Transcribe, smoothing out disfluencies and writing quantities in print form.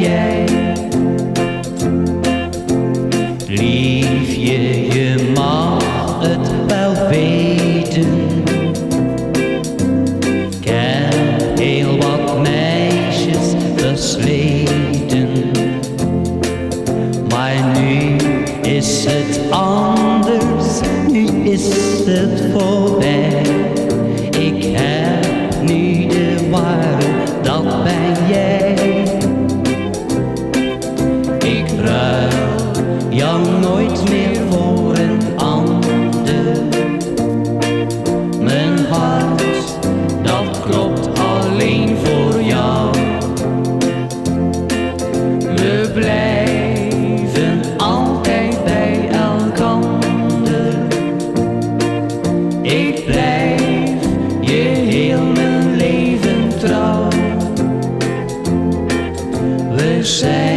jij. Liefje, je mag het wel weten. Ik heb heel wat meisjes versleten, maar nu is het anders, nu is het voorbij. Ik heb nu de ware, dat ben jij. Ik ruil jou nooit meer voor een ander. Mijn hart, dat klopt alleen voor jou. We blijven altijd bij elkander. Ik blijf je heel mijn leven trouw. We zijn